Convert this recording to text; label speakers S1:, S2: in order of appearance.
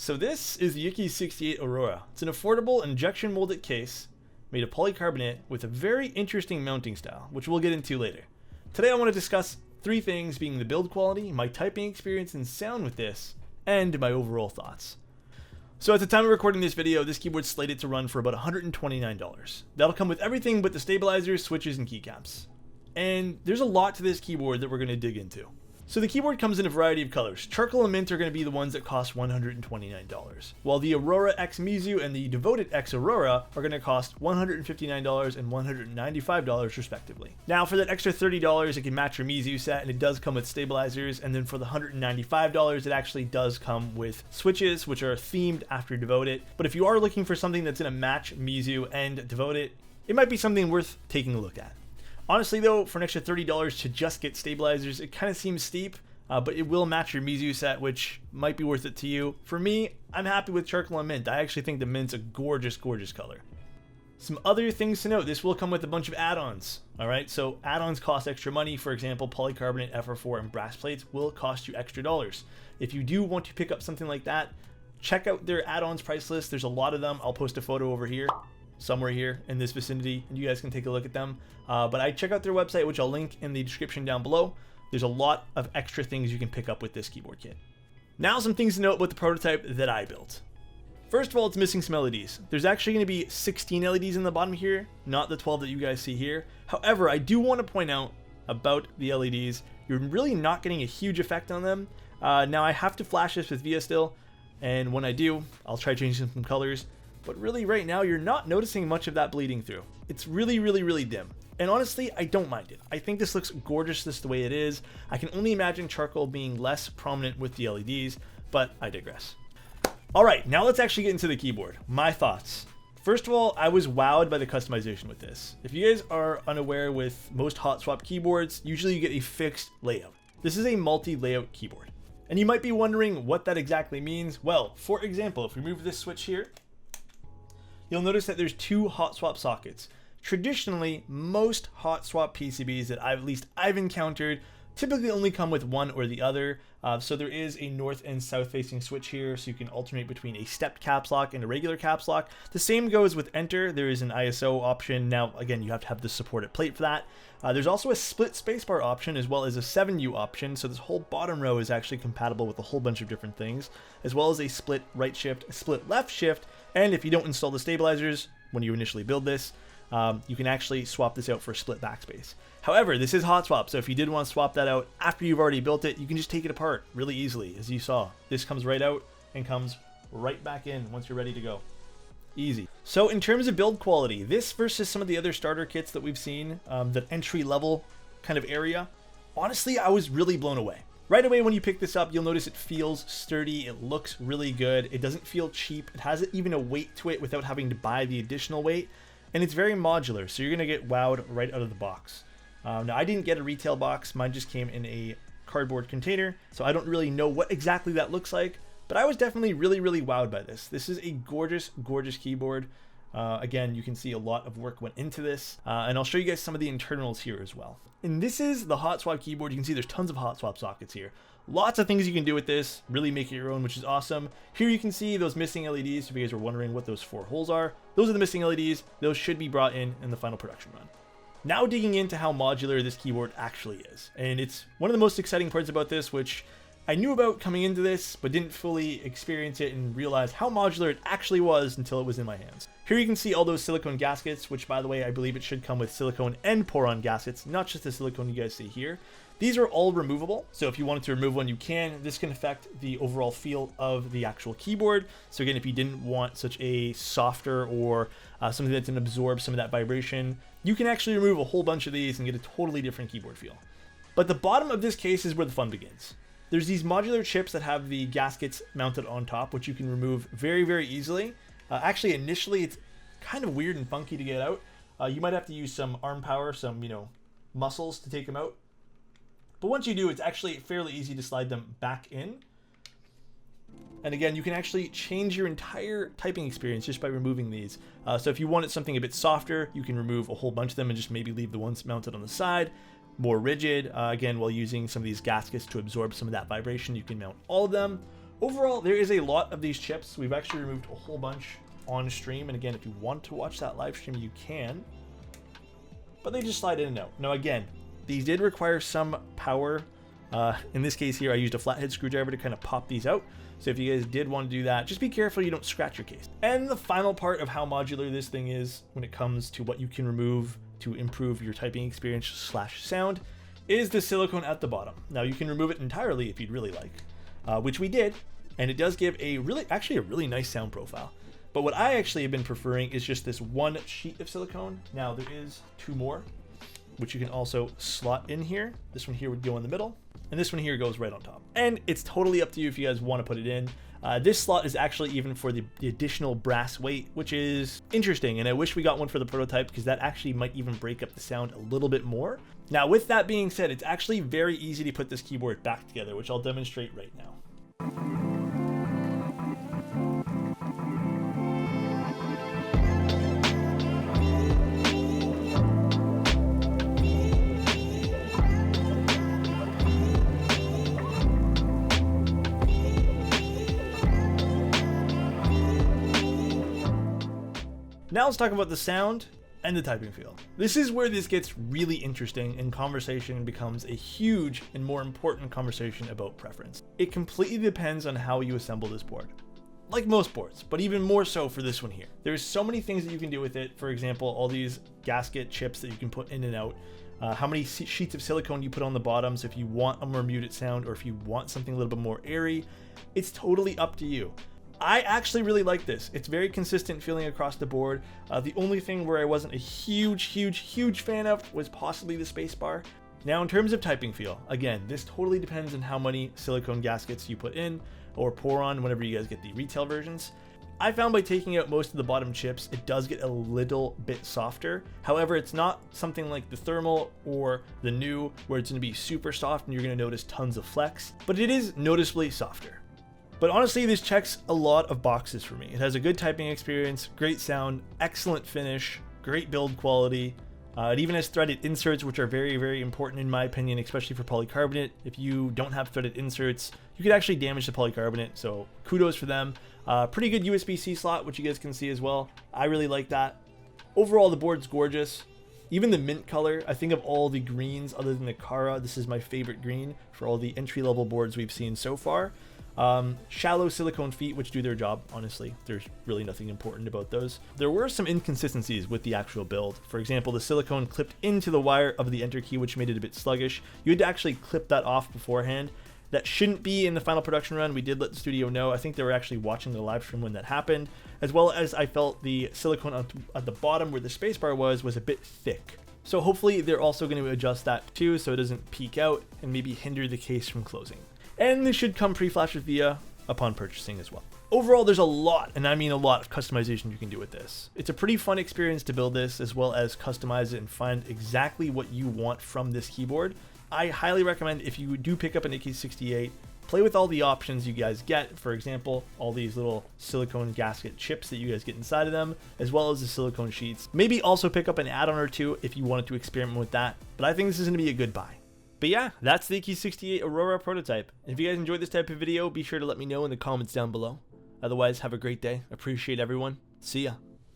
S1: So this is the Ikki68 Aurora. It's an affordable injection molded case made of polycarbonate with a very interesting mounting style, which we'll get into later. Today I want to discuss three things, being the build quality, my typing experience and sound with this, and my overall thoughts. So at the time of recording this video, this keyboard's slated to run for about $129. That'll come with everything but the stabilizers, switches, and keycaps. And there's a lot to this keyboard that we're going to dig into. So the keyboard comes in a variety of colors. Charcoal and mint are going to be the ones that cost $129, while the Aurora X Mizu and the Devoted X Aurora are going to cost $159 and $195 respectively. Now for that extra $30, it can match your Mizu set, and it does come with stabilizers, and then for the $195, it actually does come with switches, which are themed after Devoted. But if you are looking for something that's going to match Mizu and Devoted, it might be something worth taking a look at. Honestly though, for an extra $30 to just get stabilizers, it kind of seems steep, but it will match your Mizu set, which might be worth it to you. For me, I'm happy with charcoal and mint. I actually think the mint's a gorgeous, gorgeous color. Some other things to note, this will come with a bunch of add-ons. Alright, so add-ons cost extra money. For example, polycarbonate, FR4, and brass plates will cost you extra dollars. If you do want to pick up something like that, check out their add-ons price list. There's a lot of them. I'll post a photo over here, somewhere here in this vicinity, and you guys can take a look at them. But I check out their website, which I'll link in the description down below. There's a lot of extra things you can pick up with this keyboard kit. Now some things to note about the prototype that I built. First of all, it's missing some LEDs. There's actually going to be 16 LEDs in the bottom here, not the 12 that you guys see here. However, I do want to point out about the LEDs, you're really not getting a huge effect on them. Now I have to flash this with VIA still, and when I do, I'll try changing some colors. But really right now, you're not noticing much of that bleeding through. It's really, really, really dim. And honestly, I don't mind it. I think this looks gorgeous just the way it is. I can only imagine charcoal being less prominent with the LEDs, but I digress. All right, now let's actually get into the keyboard. My thoughts. First of all, I was wowed by the customization with this. If you guys are unaware, with most hot swap keyboards, usually you get a fixed layout. This is a multi-layout keyboard. And you might be wondering what that exactly means. Well, for example, if we move this switch here, you'll notice that there's two hot swap sockets. Traditionally, most hot swap PCBs that I've encountered typically only come with one or the other. So there is a north and south facing switch here, so you can alternate between a stepped caps lock and a regular caps lock. The same goes with enter. There is an ISO option. Now, again, you have to have the supported plate for that. There's also a split spacebar option as well as a 7U option. So this whole bottom row is actually compatible with a whole bunch of different things, as well as a split right shift, a split left shift. And if you don't install the stabilizers when you initially build this, you can actually swap this out for a split backspace. However, this is hot swap, so if you did want to swap that out after you've already built it, you can just take it apart really easily, as you saw. This comes right out and comes right back in once you're ready to go. Easy. So in terms of build quality, this versus some of the other starter kits that we've seen, that entry level kind of area, honestly, I was really blown away. Right away when you pick this up, you'll notice it feels sturdy, it looks really good, it doesn't feel cheap, it has even a weight to it without having to buy the additional weight, and it's very modular, so you're going to get wowed right out of the box. Now I didn't get a retail box, mine just came in a cardboard container, so I don't really know what exactly that looks like, but I was definitely really, really wowed by this. This is a gorgeous, gorgeous keyboard. Again, you can see a lot of work went into this, and I'll show you guys some of the internals here as well. And this is the hot swap keyboard. You can see there's tons of hot swap sockets here. Lots of things you can do with this, really make it your own, which is awesome. Here you can see those missing LEDs. If you guys are wondering what those 4 holes are, those are the missing LEDs. Those should be brought in the final production run. Now digging into how modular this keyboard actually is. And it's one of the most exciting parts about this, which I knew about coming into this, but didn't fully experience it and realize how modular it actually was until it was in my hands. Here you can see all those silicone gaskets, which by the way, I believe it should come with silicone and pour-on gaskets, not just the silicone you guys see here. These are all removable, so if you wanted to remove one, you can. This can affect the overall feel of the actual keyboard. So again, if you didn't want such a softer or something that didn't absorb some of that vibration, you can actually remove a whole bunch of these and get a totally different keyboard feel. But the bottom of this case is where the fun begins. There's these modular chips that have the gaskets mounted on top, which you can remove very, very easily. Actually, initially, it's kind of weird and funky to get out. You might have to use some arm power, some, muscles to take them out. But once you do, it's actually fairly easy to slide them back in. And again, you can actually change your entire typing experience just by removing these. So if you wanted something a bit softer, you can remove a whole bunch of them and just maybe leave the ones mounted on the side. More rigid, again, while using some of these gaskets to absorb some of that vibration, you can mount all of them. Overall, there is a lot of these chips. We've actually removed a whole bunch on stream, and again, if you want to watch that live stream, you can. But they just slide in and out. Now again, these did require some power. In this case here, I used a flathead screwdriver to kind of pop these out. So if you guys did want to do that, just be careful you don't scratch your case. And the final part of how modular this thing is when it comes to what you can remove to improve your typing experience / sound is the silicone at the bottom. Now you can remove it entirely if you'd really like, which we did, and it does give actually a really nice sound profile. But what I actually have been preferring is just this one sheet of silicone. Now there is 2 more, which you can also slot in here. This one here would go in the middle, and this one here goes right on top. And it's totally up to you if you guys want to put it in. This slot is actually even for the additional brass weight, which is interesting, and I wish we got one for the prototype because that actually might even break up the sound a little bit more. Now with that being said, it's actually very easy to put this keyboard back together, which I'll demonstrate right now. Now let's talk about the sound and the typing feel. This is where this gets really interesting and conversation becomes a huge and more important conversation about preference. It completely depends on how you assemble this board. Like most boards, but even more so for this one here. There's so many things that you can do with it. For example, all these gasket chips that you can put in and out. How many sheets of silicone you put on the bottom, so if you want a more muted sound or if you want something a little bit more airy, it's totally up to you. I actually really like this. It's very consistent feeling across the board. The only thing where I wasn't a huge fan of was possibly the spacebar. Now in terms of typing feel, again, this totally depends on how many silicone gaskets you put in or pour on whenever you guys get the retail versions. I found by taking out most of the bottom chips, it does get a little bit softer. However, it's not something like the thermal or the new where it's going to be super soft and you're going to notice tons of flex, but it is noticeably softer. But honestly, this checks a lot of boxes for me. It has a good typing experience, great sound, excellent finish, great build quality. It even has threaded inserts, which are very important in my opinion, especially for polycarbonate. If you don't have threaded inserts, you could actually damage the polycarbonate, so kudos for them. Pretty good USB-C slot, which you guys can see as well. I really like that. Overall, the board's gorgeous. Even the mint color, I think of all the greens other than the Kuro, this is my favorite green for all the entry-level boards we've seen so far. Shallow silicone feet, which do their job, honestly. There's really nothing important about those. There were some inconsistencies with the actual build. For example, the silicone clipped into the wire of the enter key, which made it a bit sluggish. You had to actually clip that off beforehand. That shouldn't be in the final production run. We did let the studio know. I think they were actually watching the live stream when that happened, as well as I felt the silicone at the bottom where the spacebar was a bit thick. So hopefully they're also going to adjust that too so it doesn't peek out and maybe hinder the case from closing. And this should come pre-flashed with VIA upon purchasing as well. Overall, there's a lot, and I mean a lot, of customization you can do with this. It's a pretty fun experience to build this as well as customize it and find exactly what you want from this keyboard. I highly recommend if you do pick up an Ikki68, play with all the options you guys get. For example, all these little silicone gasket chips that you guys get inside of them, as well as the silicone sheets. Maybe also pick up an add-on or two if you wanted to experiment with that, but I think this is going to be a good buy. But yeah, that's the Ikki68 Aurora prototype. And if you guys enjoyed this type of video, be sure to let me know in the comments down below. Otherwise, have a great day. Appreciate everyone. See ya.